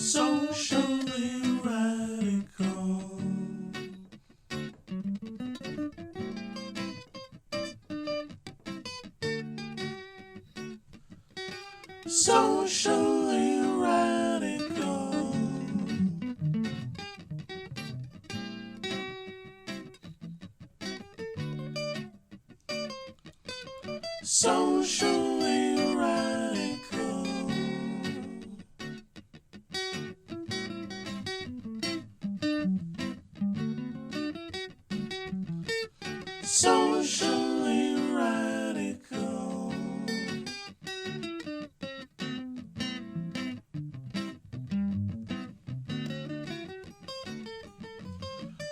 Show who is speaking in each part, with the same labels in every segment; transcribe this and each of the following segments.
Speaker 1: Socially radical. Socially radical. Socially radical. Socially radical.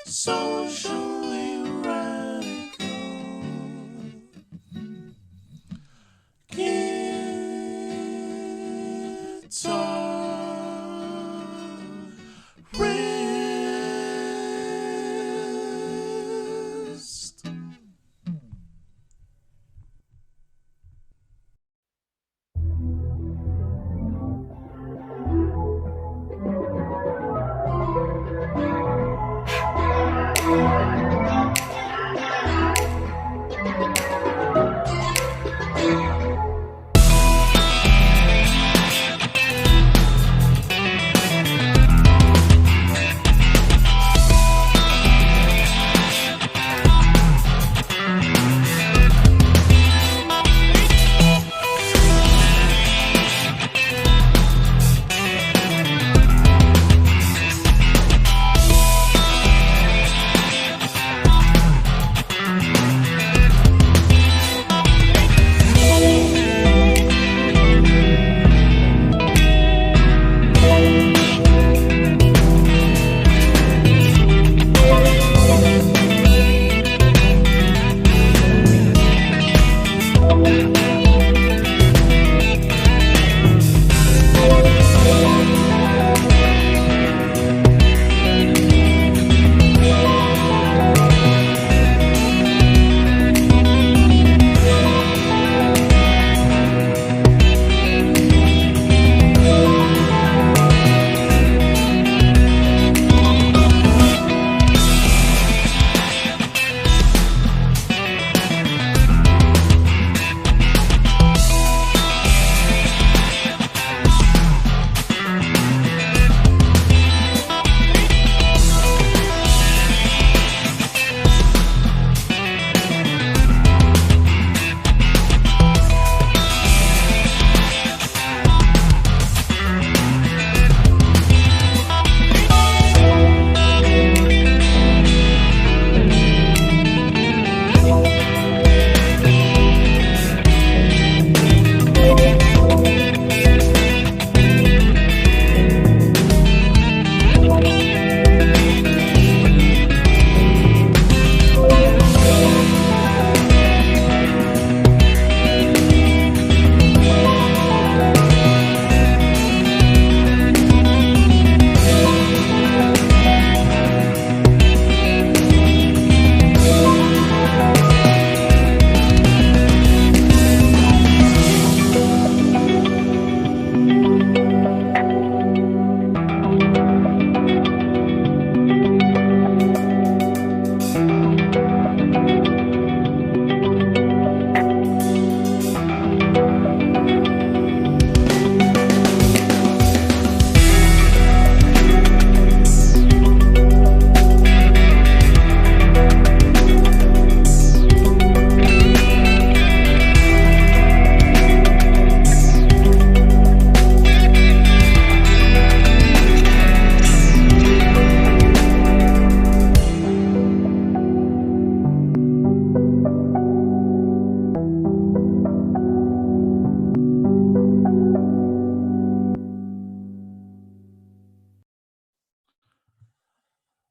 Speaker 1: Socially radical. Guitarist.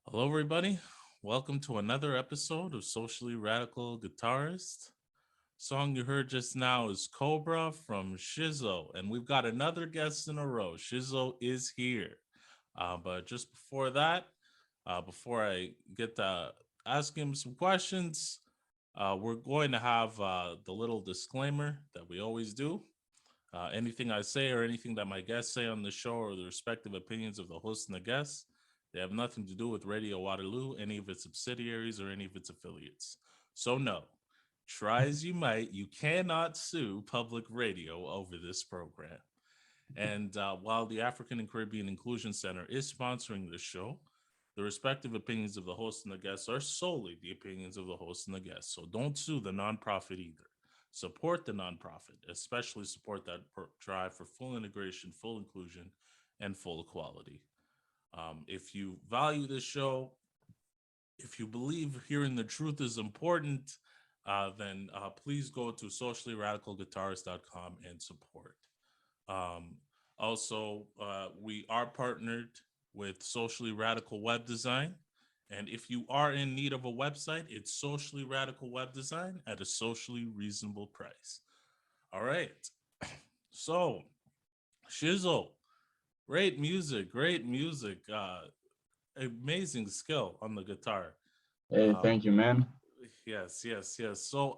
Speaker 1: Hello, everybody. Welcome to another episode of Socially Radical Guitarist. Song you heard just now is Cobra from Shizzo, and we've got another guest in a row. Shizzo is here. But just before that, before I get to ask him some questions, we're going to have the little disclaimer that we always do. Anything I say or anything that my guests say on the show or the respective opinions of the host and the guests, they have nothing to do with Radio Waterloo, any of its subsidiaries, or any of its affiliates. So, no, try as you might, you cannot sue public radio over this program. And while the African and Caribbean Inclusion Center is sponsoring this show, the respective opinions of the host and the guests are solely the opinions of the host and the guests. So don't sue the nonprofit either. Support the nonprofit, especially support that drive for full integration, full inclusion, and full equality. If you value this show, if you believe hearing the truth is important, then please go to sociallyradicalguitarist.com and support. Um, Also, we are partnered with Socially Radical Web Design. And if you are in need of a website, it's Socially Radical Web Design at a socially reasonable price. All right. So, Shizzo, great music, great music. Amazing skill on the guitar.
Speaker 2: Hey,
Speaker 1: Um,
Speaker 2: thank you, man.
Speaker 1: yes, yes, yes. So,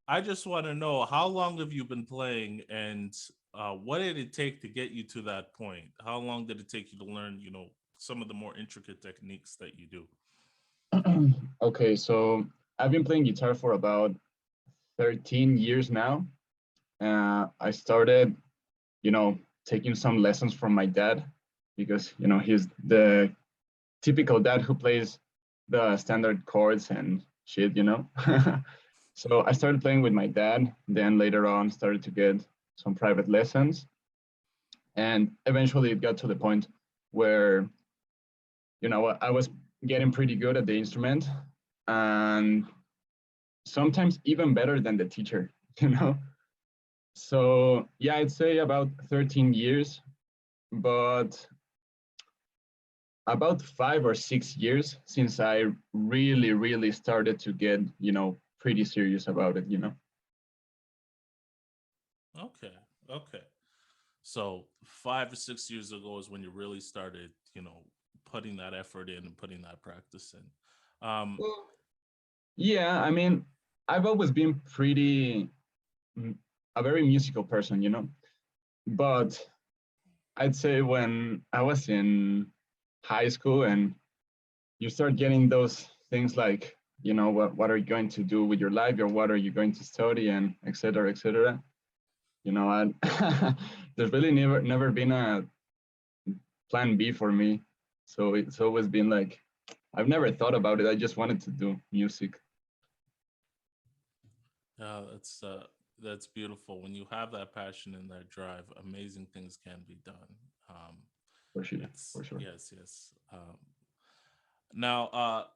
Speaker 1: I just want to know how long have you been playing, and what did it take to get you to that point? How long did it take you to learn, some of the more intricate techniques that you do?
Speaker 2: Okay, so I've been playing guitar for about 13 years now. I started, taking some lessons from my dad because, he's the typical dad who plays the standard chords and shit. So I started playing with my dad, then later on started to get some private lessons. And eventually it got to the point where, I was getting pretty good at the instrument and sometimes even better than the teacher, you know? So yeah, I'd say about 13 years, but about 5 or 6 years since I really, really started to get, pretty serious about it.
Speaker 1: Okay, okay. So 5 or 6 years ago is when you really started, putting that effort in and putting that practice in.
Speaker 2: Well, yeah, I mean, I've always been pretty, mm, a very musical person. But I'd say when I was in high school and you start getting those things like, what are you going to do with your life or what are you going to study and et cetera, et cetera. There's really never been a plan B for me. So it's always been like, I've never thought about it. I just wanted to do music.
Speaker 1: Yeah, that's beautiful. When you have that passion and that drive, amazing things can be done.
Speaker 2: For sure,
Speaker 1: It's
Speaker 2: for sure.
Speaker 1: yes, yes. Now,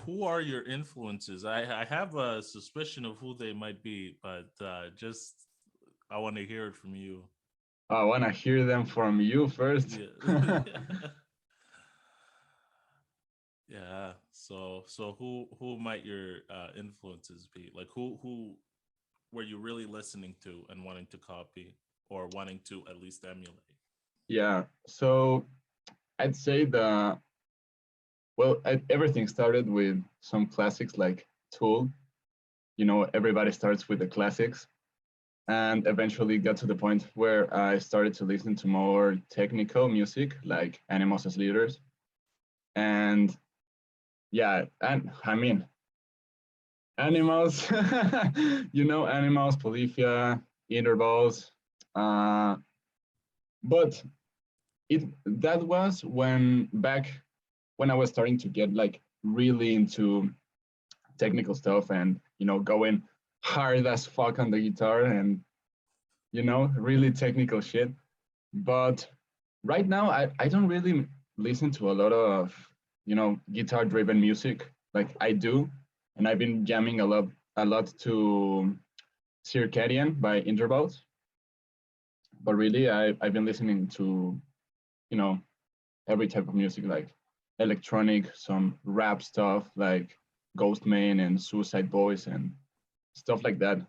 Speaker 1: who are your influences? I have a suspicion of who they might be, but just I want to hear it from you.
Speaker 2: I want to hear them from you first.
Speaker 1: Yeah. Yeah. So who might your influences be? Like who were you really listening to and wanting to copy or wanting to at least emulate?
Speaker 2: Yeah. So I'd say everything started with some classics like Tool. Everybody starts with the classics. And eventually got to the point where I started to listen to more technical music like Animals as Leaders. And yeah, and I mean, Animals, Animals, Polyphia, Intervals. Uh, but that was when I was starting to get like really into technical stuff and going hard as fuck on the guitar and really technical shit. But right now I don't really listen to a lot of guitar driven music like I do, and I've been jamming a lot to Circadian by Intervals. But really I've been listening to you know every type of music like electronic, some rap stuff like Ghostman and Suicide Boys and stuff like that.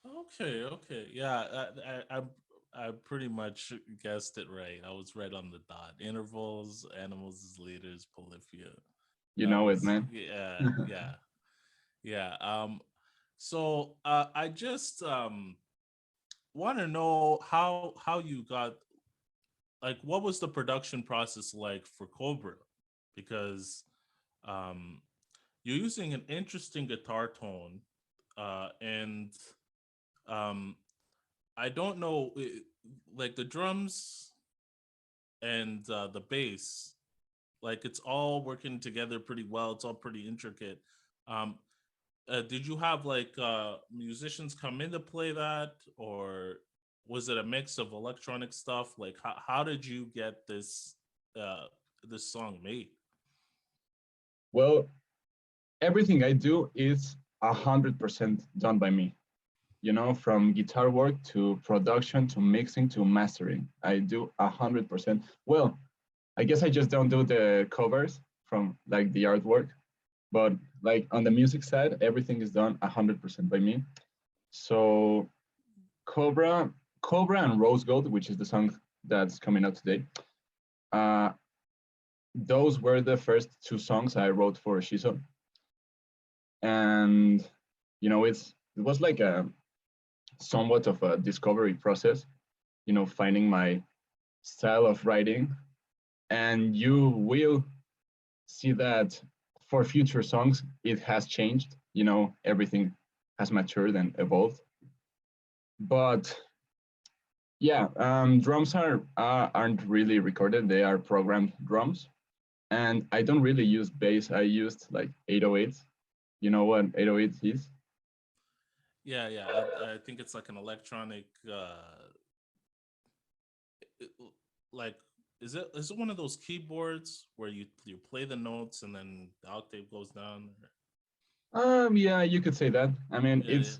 Speaker 1: Okay, okay. Yeah, I pretty much guessed it right. I was right on the dot. Intervals, animals as leaders, Polyphia.
Speaker 2: You
Speaker 1: That
Speaker 2: know it,
Speaker 1: was
Speaker 2: man.
Speaker 1: yeah, yeah. Yeah. So I just want to know how you got, like, what was the production process like for Cobra, because um you're using an interesting guitar tone, and um I don't know, like the drums and the bass, like it's all working together pretty well. It's all pretty intricate. Um, did you have like musicians come in to play that, or was it a mix of electronic stuff? Like how did you get uh, this song made?
Speaker 2: Well, everything I do is 100% done by me. You know, from guitar work to production to mixing to mastering. I do 100%. Well, I guess I just don't do the covers from like the artwork, but like on the music side, everything is done 100% by me. So Cobra, Cobra and Rosegold, which is the song that's coming out today, uh, those were the first two songs I wrote for Shizzo, and it was like a somewhat of a discovery process. You know, finding my style of writing, and you will see that for future songs it has changed. You know, everything has matured and evolved. But yeah, drums aren't really recorded; they are programmed drums, and I don't really use bass. I used like 808s. You know what 808 is?
Speaker 1: Yeah, yeah. I think it's like an electronic, it- like, is it one of those keyboards where you play the notes and then the octave goes down?
Speaker 2: Yeah, you could say that. I mean,
Speaker 1: Yeah, yeah,
Speaker 2: it's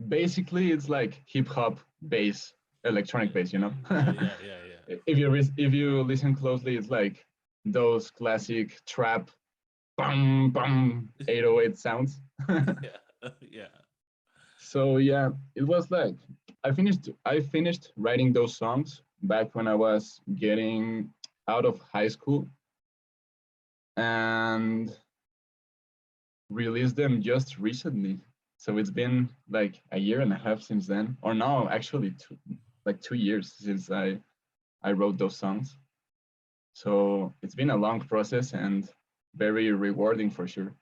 Speaker 2: basically it's like hip hop bass, electronic
Speaker 1: yeah,
Speaker 2: bass. You know,
Speaker 1: yeah, yeah, yeah, yeah.
Speaker 2: if you listen closely, it's like those classic trap bum bum 808 sounds.
Speaker 1: Yeah, yeah.
Speaker 2: So yeah, it was like I finished writing those songs back when I was getting out of high school and released them just recently. So it's been like a year and a half since then, or no, actually like 2 years since I wrote those songs. So it's been a long process and very rewarding for sure.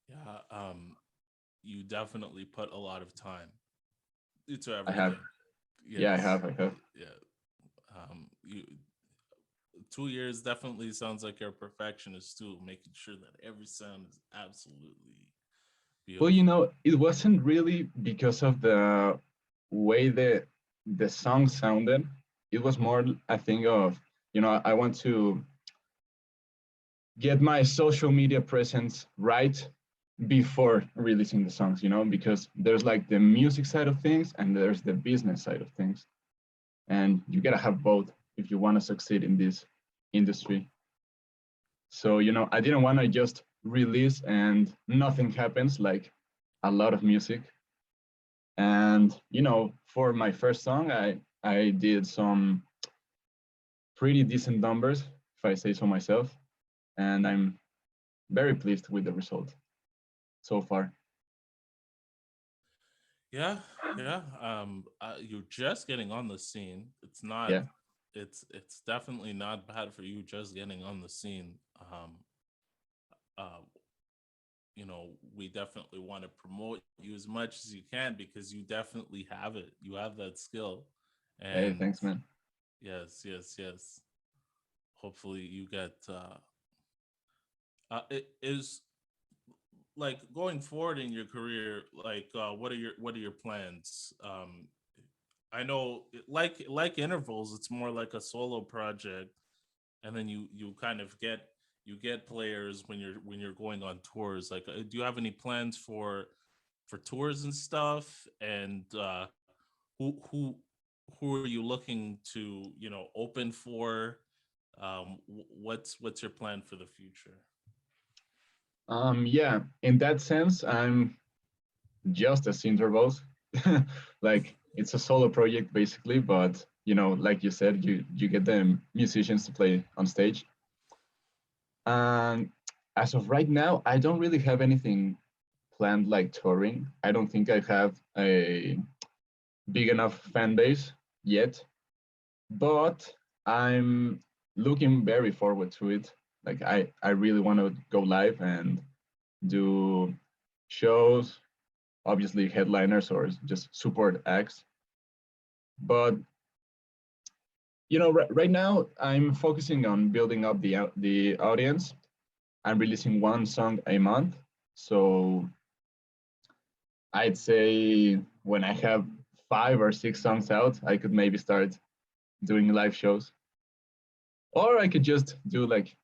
Speaker 1: Yeah, you definitely put a lot of time into
Speaker 2: I have,
Speaker 1: everything.
Speaker 2: yeah,
Speaker 1: Yes,
Speaker 2: I have.
Speaker 1: yeah. You 2 years definitely sounds like you're a perfectionist too, making sure that every sound is absolutely
Speaker 2: Well,
Speaker 1: beautiful.
Speaker 2: it wasn't really because of the way the song sounded. It was more a thing of, I want to get my social media presence right before releasing the songs, because there's like the music side of things and there's the business side of things. And you gotta have both if you want to succeed in this industry. So, I didn't want to just release and nothing happens like a lot of music. And, for my first song, I did some pretty decent numbers, if I say so myself. And I'm very pleased with the result so far.
Speaker 1: Yeah, yeah. You're just getting on the scene. It's not.
Speaker 2: Yeah.
Speaker 1: It's definitely not bad for you just getting on the scene. Uh, we definitely want to promote you as much as you can because you definitely have it. You have that skill,
Speaker 2: Hey,
Speaker 1: and
Speaker 2: thanks, man.
Speaker 1: yes, yes, yes. Hopefully, you get. It is like going forward in your career. Like, what are your plans? I know, like intervals, it's more like a solo project, and then you kind of get players when you're going on tours. Like, do you have any plans for tours and stuff? And who are you looking to open for? What's your plan for the future?
Speaker 2: Yeah, in that sense, I'm just as intervals. Like it's a solo project basically, but like you said, you get the musicians to play on stage. And as of right now, I don't really have anything planned like touring. I don't think I have a big enough fan base yet, but I'm looking very forward to it. Like I really want to go live and do shows, obviously headliners or just support acts. But right now I'm focusing on building up the audience. I'm releasing one song a month, so I'd say when I have 5 or 6 songs out, I could maybe start doing live shows, or I could just do like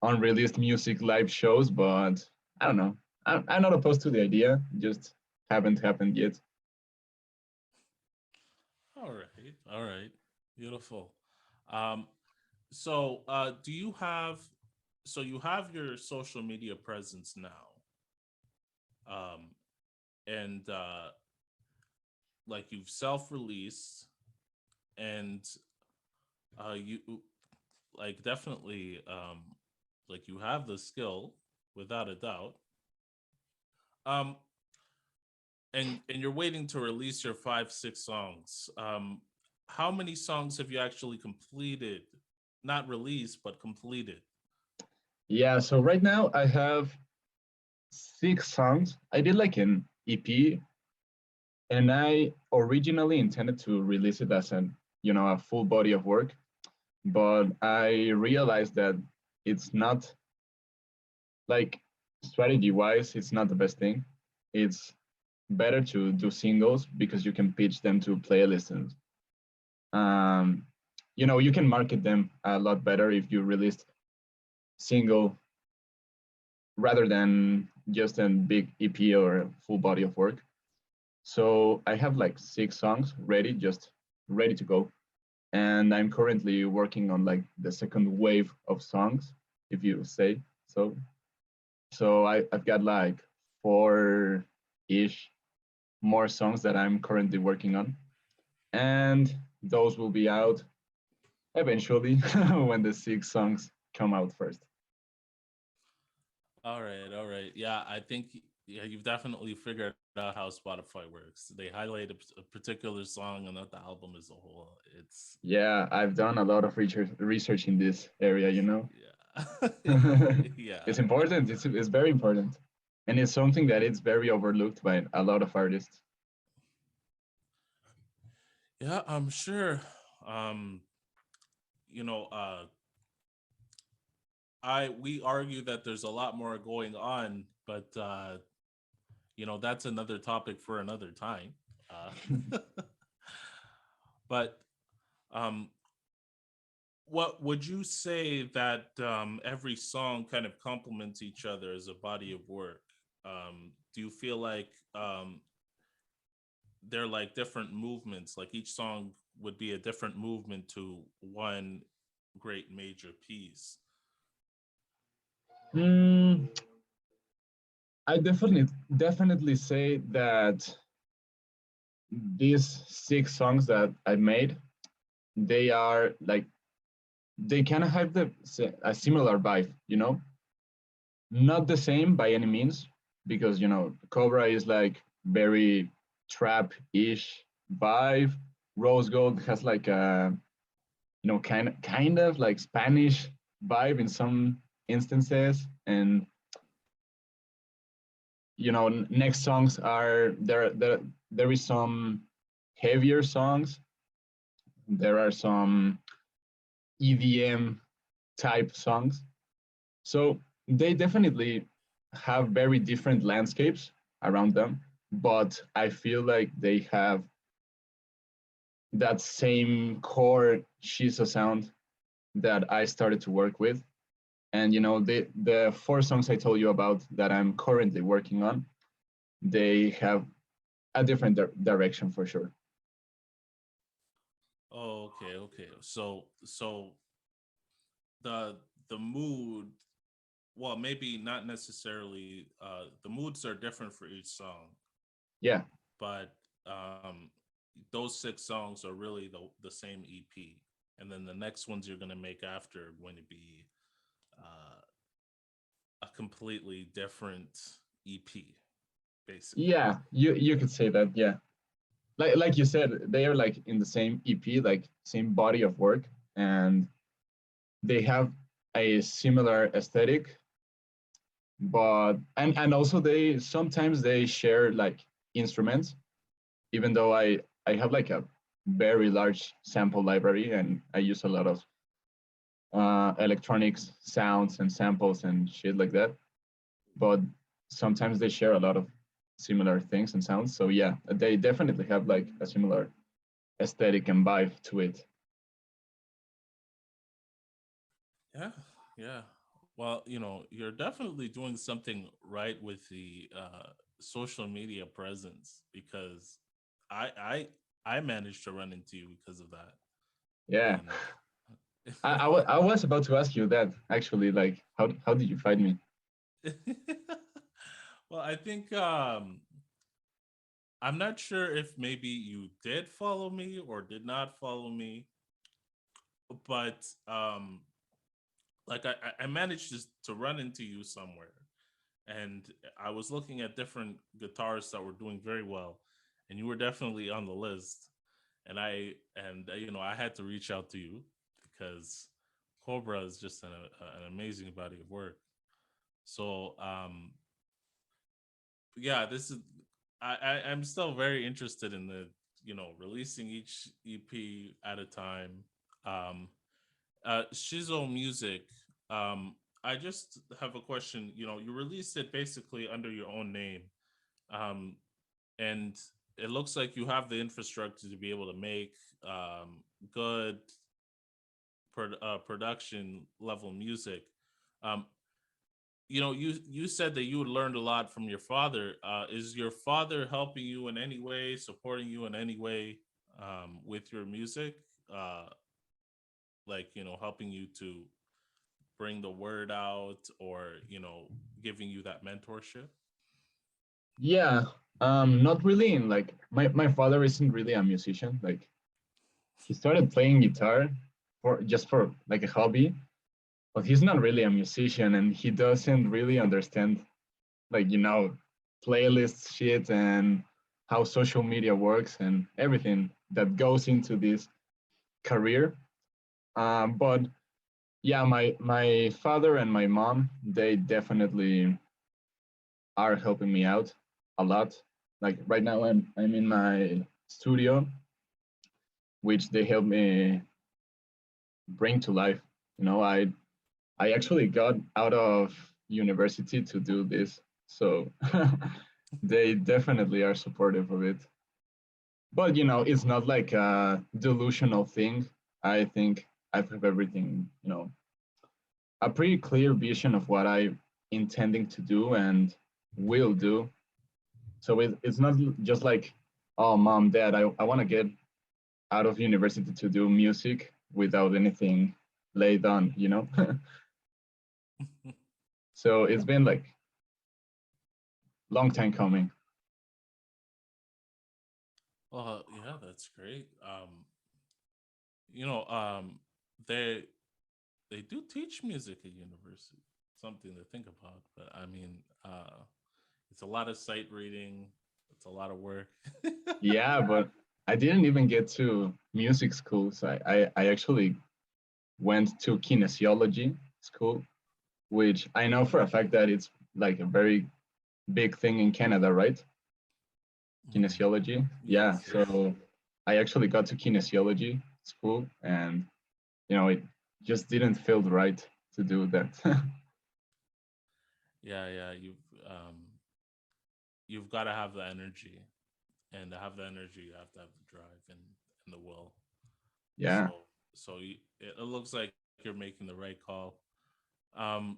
Speaker 2: unreleased music live shows. But I don't know. I'm not opposed to the idea. Just haven't happened yet.
Speaker 1: All right, beautiful. Um, so do you have? So you have your social media presence now, um, and like you've self-released, and you like definitely like you have the skill without a doubt. Um, and you're waiting to release your 5 6 songs. How many songs have you actually completed? Not released, but completed.
Speaker 2: Yeah. So right now I have 6 songs. I did like an EP, and I originally intended to release it as a full body of work, but I realized that it's not like strategy wise, it's not the best thing. It's better to do singles because you can pitch them to playlists and um, you can market them a lot better if you release single rather than just a big EP or a full body of work. So I have like 6 songs ready, just ready to go. And I'm currently working on like the second wave of songs, if you say so. So I've got like 4-ish more songs that I'm currently working on. And those will be out eventually when the 6 songs come out first.
Speaker 1: All right. Yeah, I think yeah, you've definitely figured out how Spotify works. They highlight a particular song and not the album as a whole. It's
Speaker 2: Yeah, I've done a lot of research in this area.
Speaker 1: yeah. Yeah.
Speaker 2: It's important. It's very important. And it's something that it's very overlooked by a lot of artists.
Speaker 1: Yeah, I'm sure. Um, you know, uh I we argue that there's a lot more going on, but that's another topic for another time. Uh but um what would you say that every song kind of complements each other as a body of work? Do you feel like they're like different movements, like each song would be a different movement to one great major piece?
Speaker 2: Mm, I definitely say that these 6 songs that I made, they are like they kind of have a similar vibe. Not the same by any means, because Cobra is like very trap-ish vibe. Rosegold has like a kind of like Spanish vibe in some instances, and next songs are there is some heavier songs. There are some EDM type songs. So they definitely have very different landscapes around them, but I feel like they have that same core Shizzo sound that I started to work with. And the 4 songs I told you about that I'm currently working on, they have a different direction for sure.
Speaker 1: Oh, okay, okay. So the the mood, well, maybe not necessarily. The moods are different for each song,
Speaker 2: Yeah.
Speaker 1: but those 6 songs are really the same EP, and then the next ones you're gonna make after are going to be uh, a completely different EP. basically.
Speaker 2: Yeah, you could say that. Yeah, like you said, they are like in the same EP, like same body of work, and they have a similar aesthetic, but and also they sometimes they share like instruments, even though I have like a very large sample library and I use a lot of electronics sounds and samples and shit like that. But sometimes they share a lot of similar things and sounds. So yeah, they definitely have like a similar aesthetic and vibe to it.
Speaker 1: Yeah, yeah. Well, you're definitely doing something right with the social media presence because I I I managed to run into you because of that.
Speaker 2: Yeah,
Speaker 1: And
Speaker 2: I was about to ask you that actually. Like, how did you find me?
Speaker 1: well, I think I'm not sure if maybe you did follow me or did not follow me, but like I managed to run into you somewhere, and I was looking at different guitarists that were doing very well, and you were definitely on the list. And I had to reach out to you because Cobra is just an amazing body of work. So yeah, this is I'm still very interested in the releasing each EP at a time. Um, Shizzo Music. Um, I just have a question. You released it basically under your own name, um, and it looks like you have the infrastructure to be able to make good production level music. Um, you said that you learned a lot from your father. Is your father helping you in any way, supporting you in any way with your music? Uh, like helping you to bring the word out or giving you that mentorship.
Speaker 2: Yeah, not really. In like my father isn't really a musician. Like he started playing guitar for just for like a hobby, but he's not really a musician, and he doesn't really understand like playlist shit and how social media works and everything that goes into this career. But yeah, my father and my mom, they definitely are helping me out a lot. Like right now I'm in my studio, which they help me bring to life. I actually got out of university to do this, so they definitely are supportive of it. But it's not like a delusional thing. I think I have everything, a pretty clear vision of what I'm intending to do and will do. So it's not just like, oh, mom, dad, I want to get out of university to do music without anything laid on. So it's been like long time coming.
Speaker 1: Well, yeah, that's great. You know, they they do teach music at university. Something to think about. But I mean, it's a lot of sight reading. It's a lot of work.
Speaker 2: Yeah, but I didn't even get to music school. So I actually went to kinesiology school, which I know for a fact that it's like a very big thing in Canada, right?
Speaker 1: Mhm.
Speaker 2: Kinesiology. Yeah.
Speaker 1: Yes, yes.
Speaker 2: So I actually got to kinesiology school, and it just didn't feel right to do that.
Speaker 1: Yeah, yeah. You've got to have the energy, and to have the energy, you have to have the drive and the will.
Speaker 2: Yeah,
Speaker 1: So it looks like you're making the right call. Um,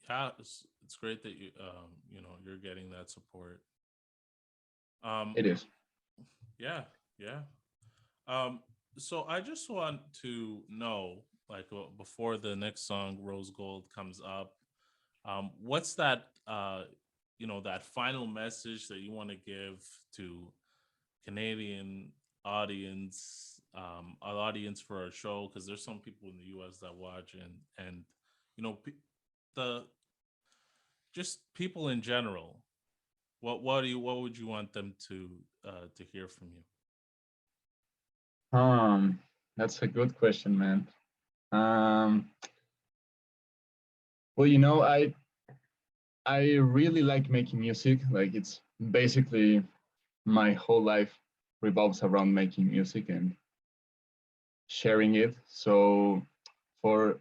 Speaker 1: yeah, it's great that you're getting that support. Um,
Speaker 2: it is.
Speaker 1: yeah, yeah. Um, so I just want to know, like, before the next song, Rose Gold, comes up, what's that final message that you want to give to Canadian audience, an audience for our show? Because there's some people in the U.S. that watch, and you know, pe- the just people in general. what would you want them to hear from you?
Speaker 2: Um, that's a good question, man. Um, well, I really like making music. Like it's basically my whole life revolves around making music and sharing it. So for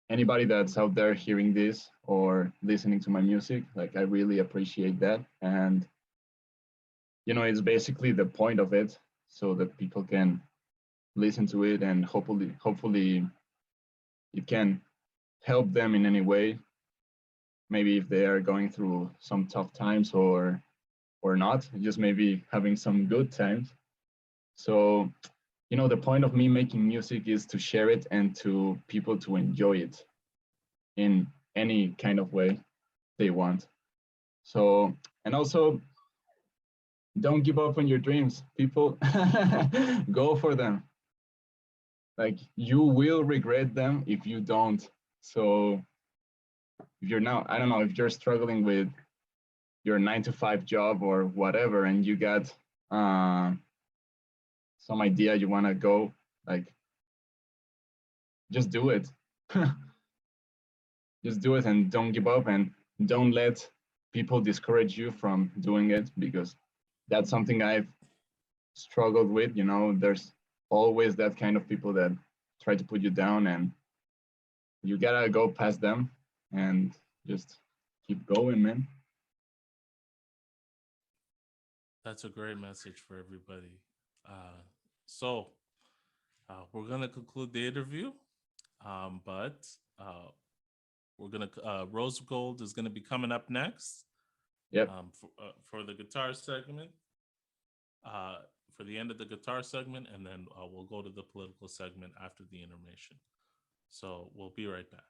Speaker 2: anybody that's out there hearing this or listening to my music, like I really appreciate that. And it's basically the point of it so that people can listen to it and hopefully it can help them in any way, maybe if they are going through some tough times or not, just maybe having some good times. So the point of me making music is to share it and to people to enjoy it in any kind of way they want. So, and also don't give up on your dreams, people. Go for them. Like you will regret them if you don't. So if you're now, I don't know, if you're struggling with your 9 to 5 job or whatever, and you got uh, some idea you want to go, like just do it. Just do it and don't give up and don't let people discourage you from doing it, because that's something I've struggled with. There's always that kind of people that try to put you down, and you gotta go past them and just keep going, man.
Speaker 1: That's a great message for everybody. So we're gonna conclude the interview, but we're gonna Rosegold is gonna be coming up next
Speaker 2: Yep.
Speaker 1: For the guitar segment, uh, for the end of the guitar segment, and then we'll go to the political segment after the intermission. So we'll be right back.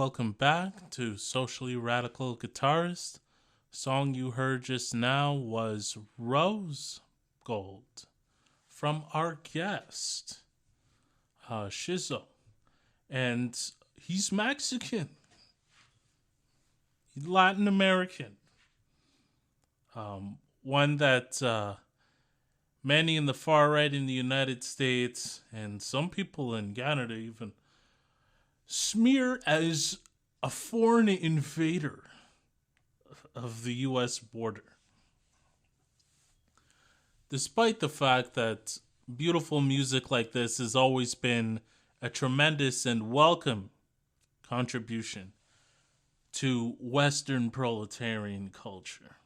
Speaker 1: welcome back to Socially Radical Guitarist. Song you heard just now was Rose Gold from our guest, Shizzo. And he's Mexican, he's Latin American. One that many in the far right in the United States and some people in Canada even smear as a foreign invader of the US border. Despite the fact that beautiful music like this has always been a tremendous and welcome contribution to Western proletarian culture.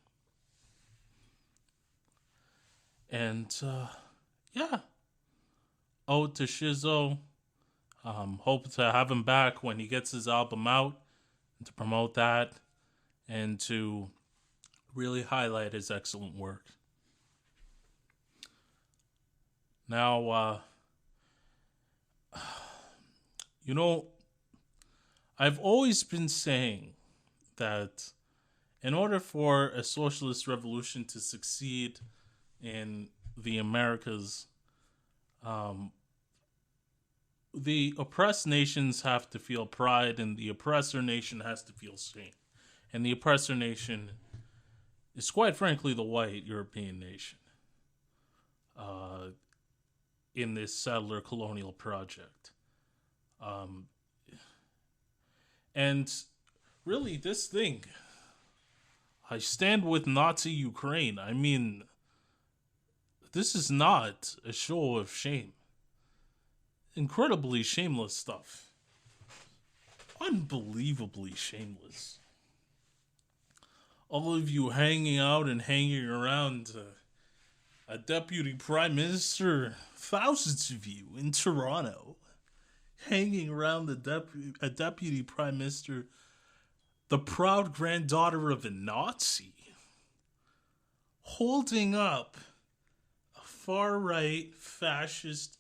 Speaker 1: And yeah, ode to Shizzo. Hope to have him back when he gets his album out and to promote that and to really highlight his excellent work. Now, I've always been saying that in order for a socialist revolution to succeed in the Americas, the oppressed nations have to feel pride and the oppressor nation has to feel shame. And the oppressor nation is quite frankly the white European nation in this settler colonial project. And really this thing, I stand with Nazi Ukraine. I mean, this is not a show of shame. Incredibly shameless stuff. Unbelievably shameless. All of you hanging out and hanging around a deputy prime minister, thousands of you in Toronto, hanging around a deputy prime minister, the proud granddaughter of a Nazi, holding up a far-right fascist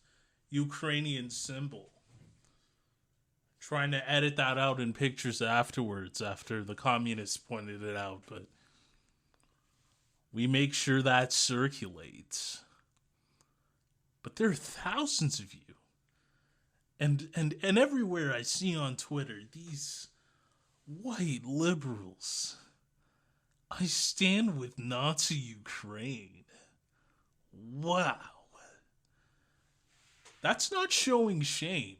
Speaker 1: Ukrainian symbol, trying to edit that out in pictures afterwards after the communists pointed it out, but we make sure that circulates. But there are thousands of you. And everywhere I see on Twitter, these white liberals, I stand with Nazi Ukraine. Wow. That's not showing shame.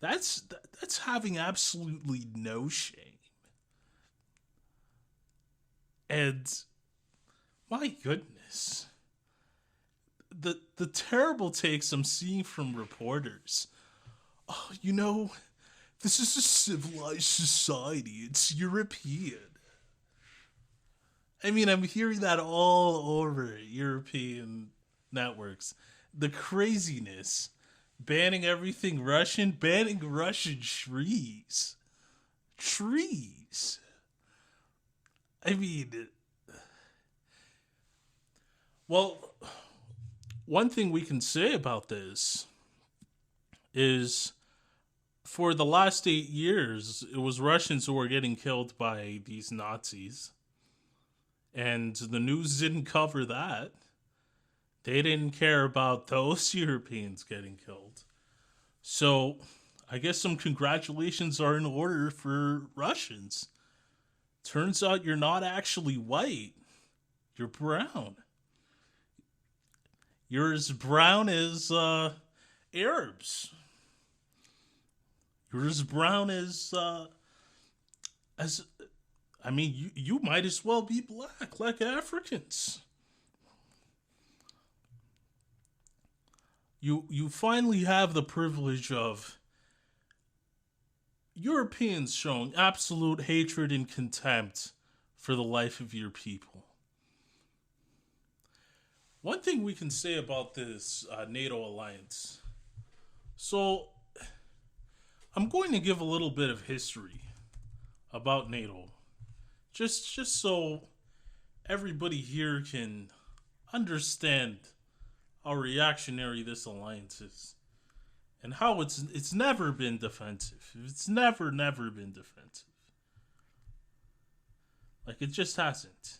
Speaker 1: That's having absolutely no shame. And my goodness, the terrible takes I'm seeing from reporters. Oh, this is a civilized society. It's European. I mean, I'm hearing that all over European networks. The craziness. Banning everything Russian. Banning Russian trees. Trees. I mean, well, one thing we can say about this is for the last 8 years, it was Russians who were getting killed by these Nazis. And the news didn't cover that. They didn't care about those Europeans getting killed. So I guess some congratulations are in order for Russians. Turns out you're not actually white. You're brown. You're as brown as Arabs. You're as brown as I mean, you might as well be black, like Africans. You finally have the privilege of Europeans showing absolute hatred and contempt for the life of your people. One thing we can say about this NATO alliance. So, I'm going to give a little bit of history about NATO. Just so everybody here can understand how reactionary this alliance is and how it's never been defensive. It's never been defensive. Like it just hasn't.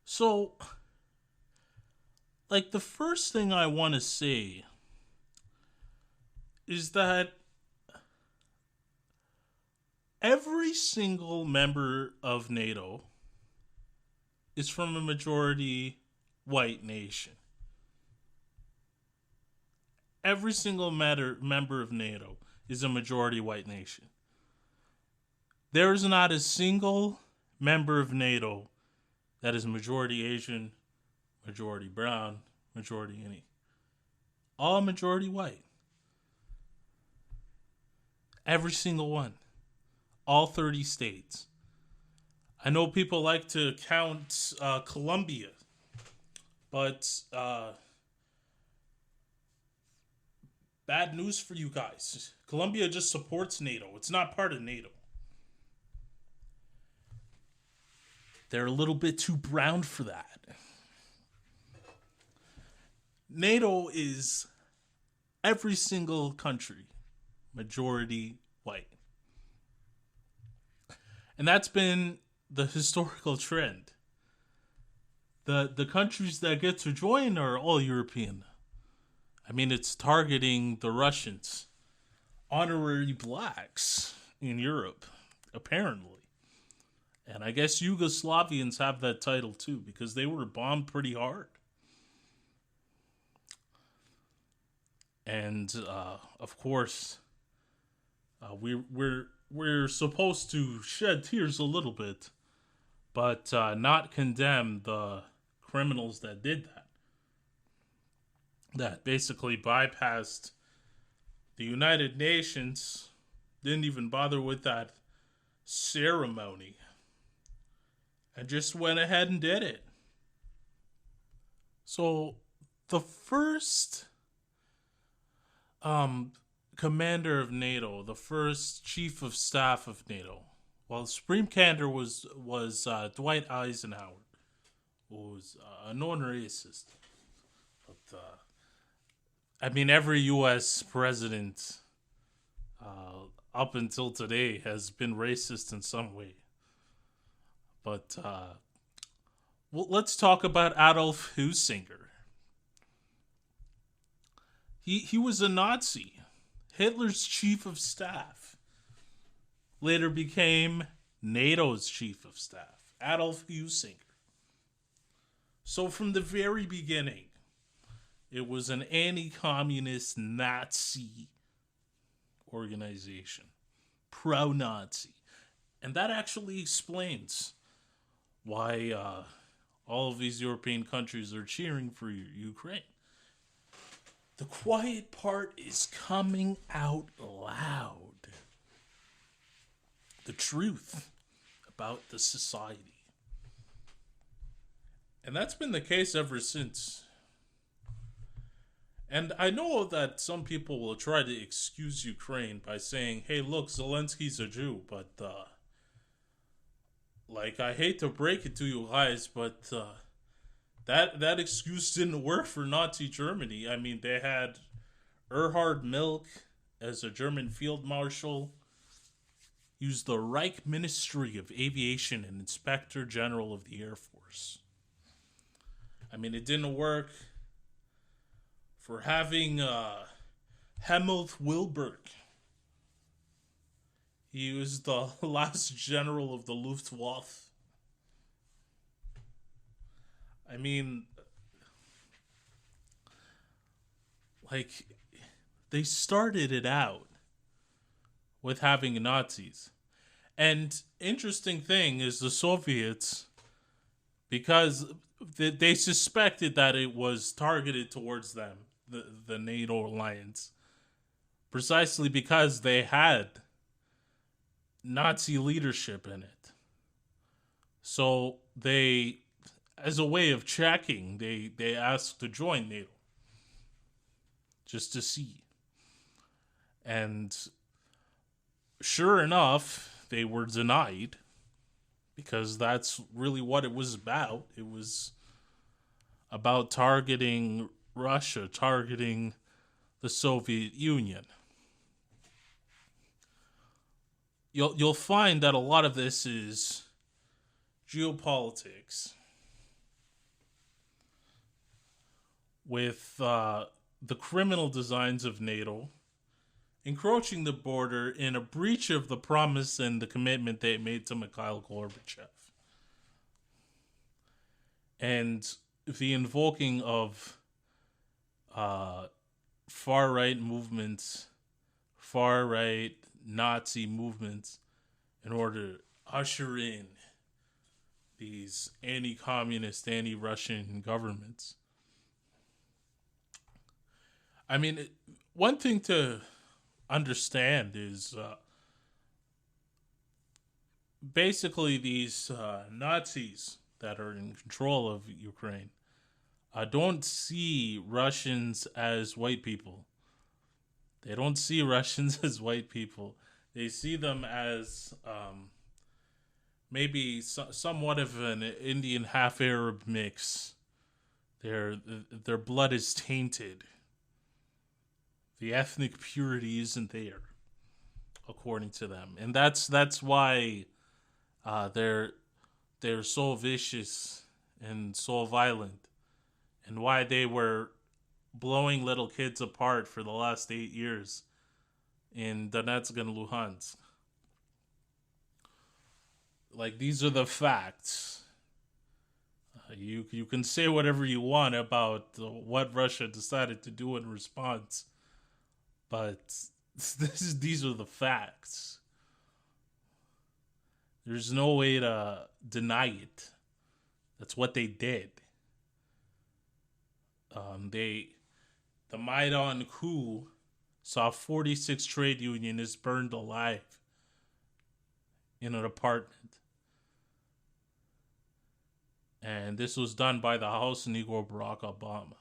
Speaker 1: So, like the first thing I want to say is that every single member of NATO is from a majority white nation. Every single member of NATO is a majority white nation. There is not a single member of NATO that is majority Asian, majority brown, majority any. All majority white. Every single one. All 30 states. I know people like to count Colombia, but bad news for you guys. Colombia just supports NATO. It's not part of NATO. They're a little bit too brown for that. NATO is every single country, majority white. And that's been the historical trend. The countries that get to join are all European. I mean, it's targeting the Russians, honorary blacks in Europe, apparently. And I guess Yugoslavians have that title too, because they were bombed pretty hard. And of course, we're supposed to shed tears a little bit, but not condemn the criminals that did that. That basically bypassed the United Nations, didn't even bother with that ceremony, and just went ahead and did it. So the first commander of NATO, the first chief of staff of NATO, well, the Supreme Commander was Dwight Eisenhower, who was an honorary assistant. But I mean, every U.S. president up until today has been racist in some way. But well, let's talk about Adolf Husinger. He was a Nazi, Hitler's chief of staff. Later became NATO's chief of staff, Adolf Husinger. So from the very beginning, it was an anti-communist Nazi organization, pro-Nazi. And that actually explains why all of these European countries are cheering for Ukraine. The quiet part is coming out loud. The truth about the society. And that's been the case ever since. And I know that some people will try to excuse Ukraine by saying, hey, look, Zelensky's a Jew, but like, I hate to break it to you guys, but that excuse didn't work for Nazi Germany. I mean, they had Erhard Milch as a German field marshal, used the Reich Ministry of Aviation and Inspector General of the Air Force. I mean, it didn't work for having Helmut Wilberg. He was the last general of the Luftwaffe. I mean, like, they started it out with having Nazis. And interesting thing is the Soviets, because they suspected that it was targeted towards them, the NATO alliance, precisely because they had Nazi leadership in it. So they, as a way of checking, they asked to join NATO. Just to see. And sure enough, they were denied, because that's really what it was about. It was about targeting Russia, targeting the Soviet Union. You'll find that a lot of this is geopolitics with the criminal designs of NATO encroaching the border in a breach of the promise and the commitment they made to Mikhail Gorbachev. And the invoking of far right movements, far right Nazi movements, in order to usher in these anti communist, anti Russian governments. I mean, one thing to understand is basically these Nazis that are in control of Ukraine don't see Russians as white people. They don't see Russians as white people. They see them as maybe somewhat of an Indian half Arab mix. Their blood is tainted. The ethnic purity isn't there, according to them, and that's why they're so vicious and so violent, and why they were blowing little kids apart for the last 8 years in Donetsk and Luhansk. Like, these are the facts. You can say whatever you want about what Russia decided to do in response, but these are the facts. There's no way to deny it. That's what they did. The Maidan coup saw 46 trade unionists burned alive in an apartment. And this was done by the House and Igor Barack Obama.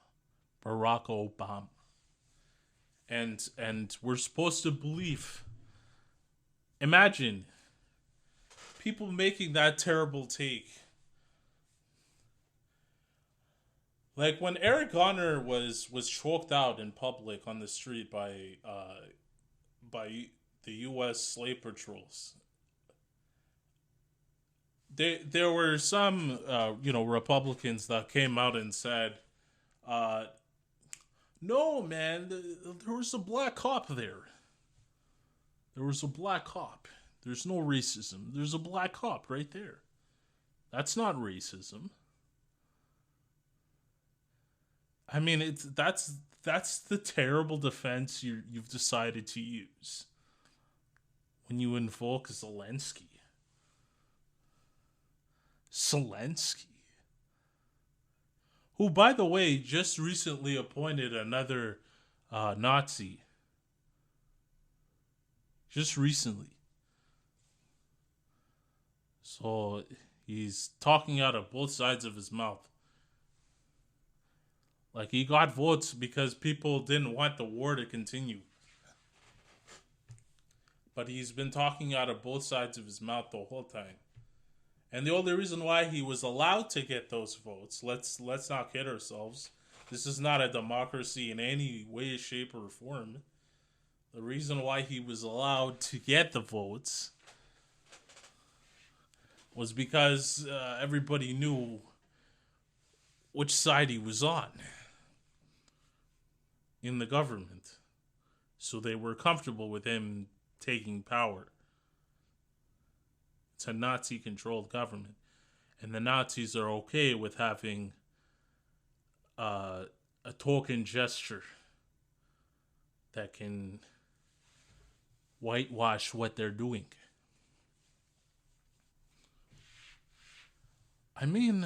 Speaker 1: And we're supposed to believe. Imagine people making that terrible take. Like when Eric Garner was choked out in public on the street by the U.S. slave patrols. There were some Republicans that came out and said, "No, man, there was a black cop there. There was a black cop. There's no racism. There's a black cop right there. That's not racism." I mean, that's the terrible defense you've decided to use when you invoke Zelensky. Who, by the way, just recently appointed another Nazi. Just recently. So he's talking out of both sides of his mouth. Like, he got votes because people didn't want the war to continue. But he's been talking out of both sides of his mouth the whole time. And the only reason why he was allowed to get those votes, let's not kid ourselves. This is not a democracy in any way, shape, or form. The reason why he was allowed to get the votes was because everybody knew which side he was on in the government. So they were comfortable with him taking power. It's a Nazi-controlled government. And the Nazis are okay with having a token gesture that can whitewash what they're doing. I mean,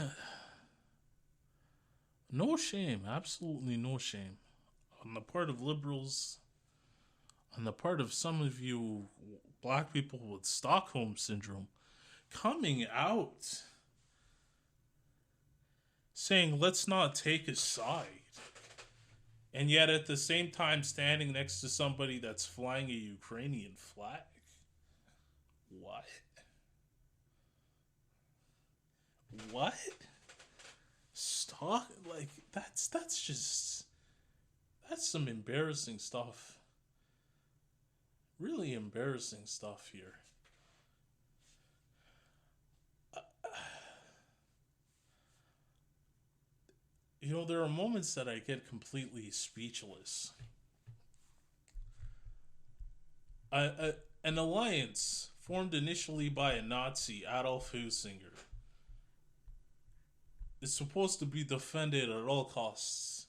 Speaker 1: no shame, absolutely no shame on the part of liberals, on the part of some of you black people with Stockholm Syndrome, coming out saying, let's not take a side. And yet at the same time standing next to somebody that's flying a Ukrainian flag. What? Stop, like, that's That's some embarrassing stuff. Really embarrassing stuff here. There are moments that I get completely speechless. An alliance formed initially by a Nazi, Adolf Husinger, is supposed to be defended at all costs.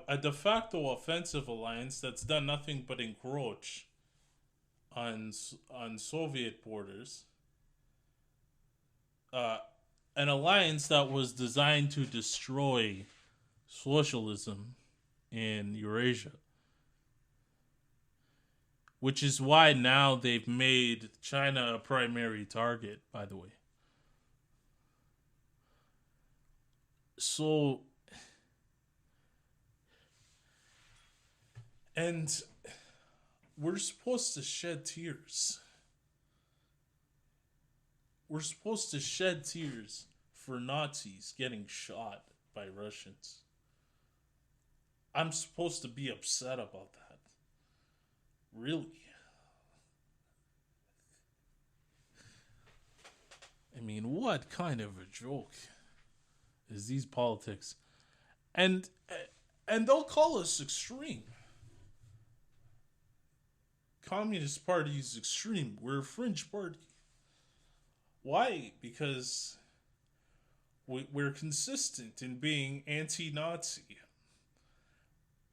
Speaker 1: A de facto offensive alliance that's done nothing but encroach on Soviet borders. Uh, an alliance that was designed to destroy socialism in Eurasia. Which is why now they've made China a primary target, by the way. So, and we're supposed to shed tears. We're supposed to shed tears for Nazis getting shot by Russians. I'm supposed to be upset about that. Really? I mean, what kind of a joke is these politics? And they'll call us extreme. Communist Party is extreme. We're a fringe party. Why? Because we're consistent in being anti-Nazi.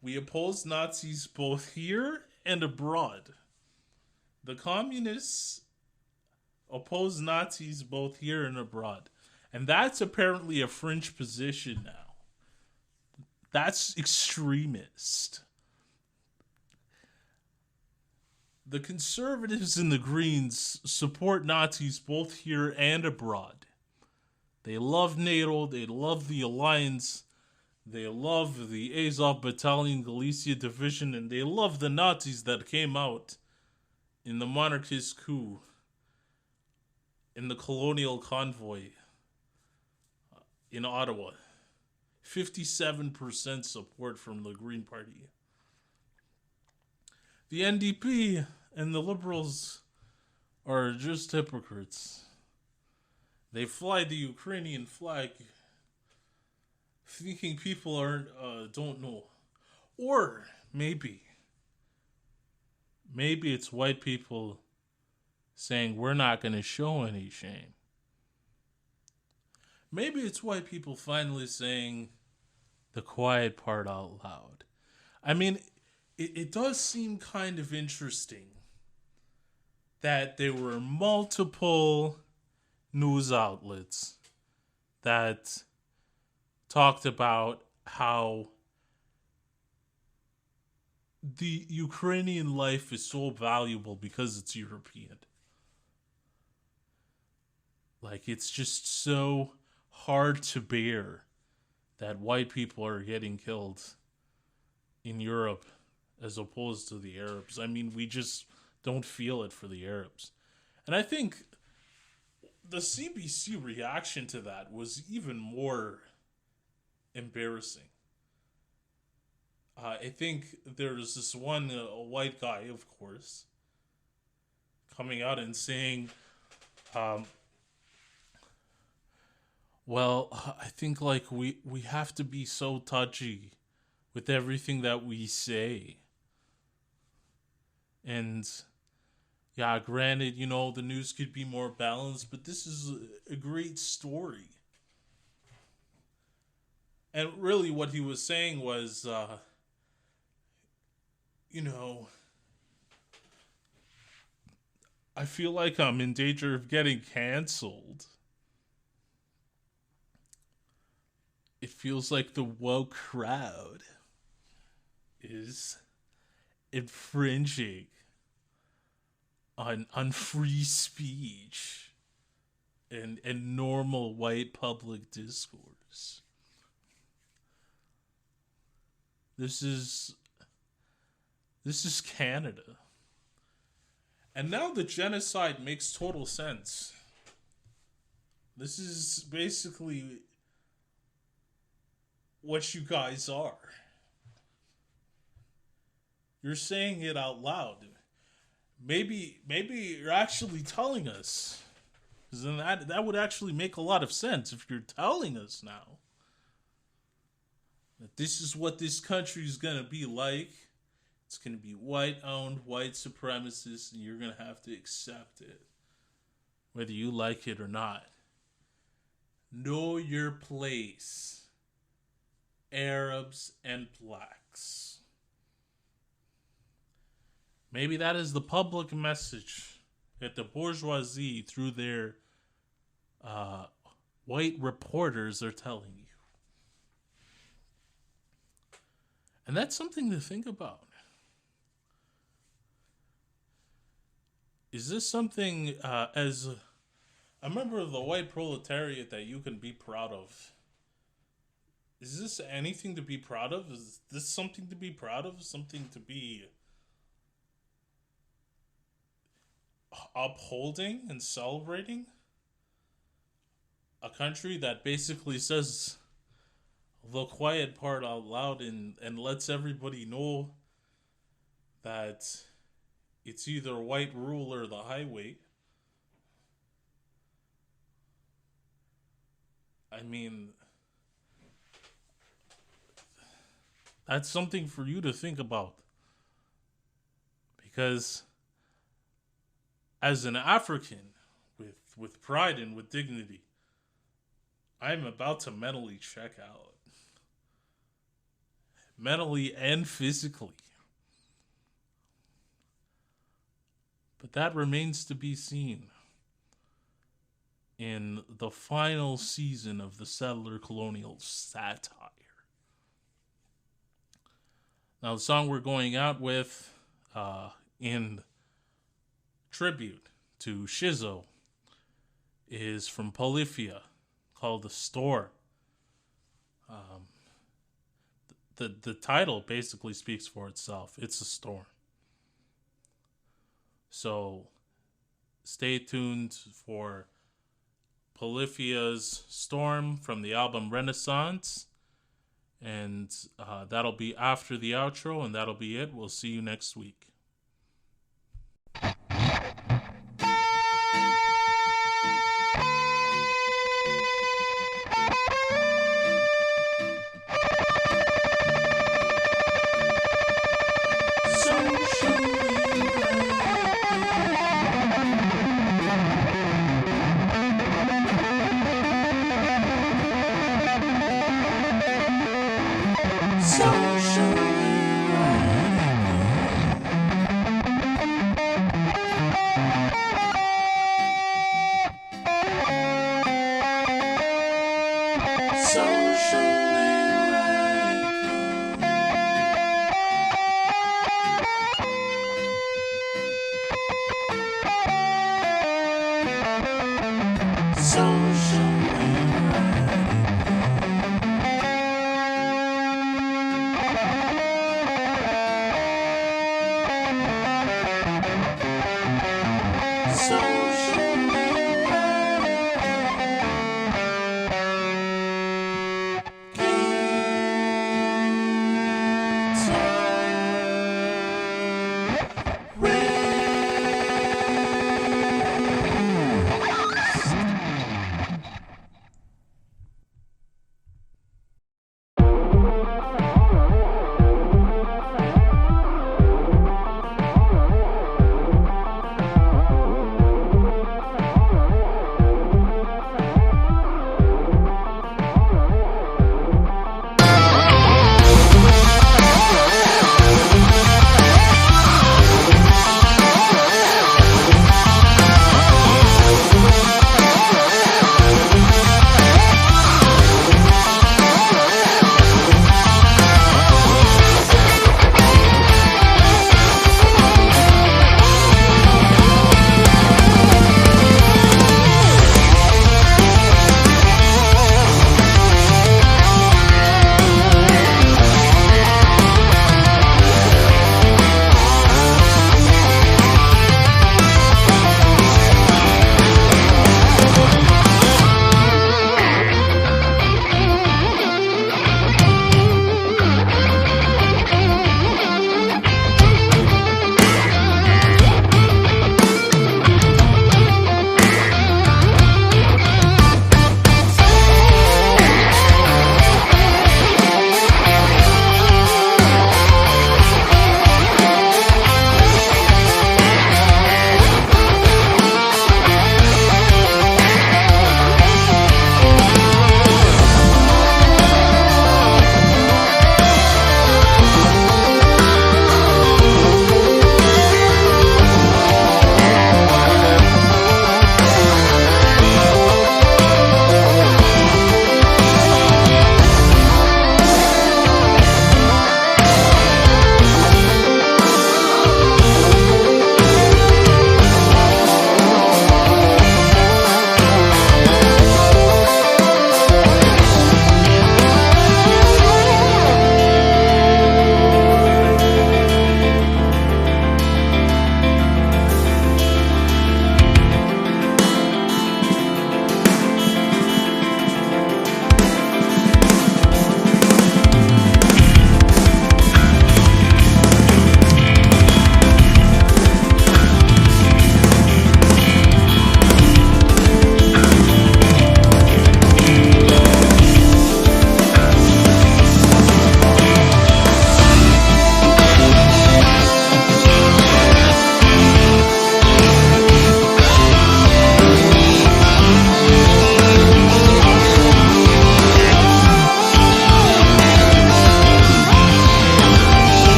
Speaker 1: We oppose Nazis both here and abroad. The communists oppose Nazis both here and abroad. And that's apparently a fringe position now. That's extremist. The conservatives and the Greens support Nazis both here and abroad. They love NATO, they love the alliance, they love the Azov Battalion Galicia Division, and they love the Nazis that came out in the monarchist coup, in the colonial convoy in Ottawa. 57% support from the Green Party. The NDP and the Liberals are just hypocrites. They fly the Ukrainian flag thinking people don't know. Or maybe it's white people saying we're not going to show any shame. Maybe it's white people finally saying the quiet part out loud. I mean, it does seem kind of interesting that there were multiple news outlets that talked about how the Ukrainian life is so valuable because it's European. Like, it's just so hard to bear that white people are getting killed in Europe as opposed to the Arabs. I mean, we just don't feel it for the Arabs. And I think the CBC reaction to that was even more embarrassing. I think there's this one white guy, of course, coming out and saying, well, I think like we have to be so touchy with everything that we say. And yeah, granted, the news could be more balanced, but this is a great story. And really what he was saying was, I feel like I'm in danger of getting canceled. It feels like the woke crowd is infringing on free speech and normal white public discourse. This is Canada. And now the genocide makes total sense. This is basically what you guys are. You're saying it out loud. Maybe you're actually telling us. Because then that would actually make a lot of sense if you're telling us now that this is what this country is going to be like. It's going to be white owned, white supremacist, and you're going to have to accept it, whether you like it or not. Know your place, Arabs and blacks. Maybe that is the public message that the bourgeoisie, through their white reporters, are telling you. And that's something to think about. Is this something, as a member of the white proletariat, that you can be proud of? Is this anything to be proud of? Is this something to be proud of? Something to be upholding and celebrating? A country that basically says the quiet part out loud and lets everybody know that it's either white rule or the highway. I mean, that's something for you to think about. Because as an African with pride and with dignity, I'm about to mentally check out. Mentally and physically. But that remains to be seen in the final season of the settler colonial satire. Now, the song we're going out with in tribute to Shizzo is from Polyphia, called The Store. The title basically speaks for itself. It's a storm. So stay tuned for Polyphia's Storm from the album Renaissance. And that'll be after the outro, and that'll be it. We'll see you next week. So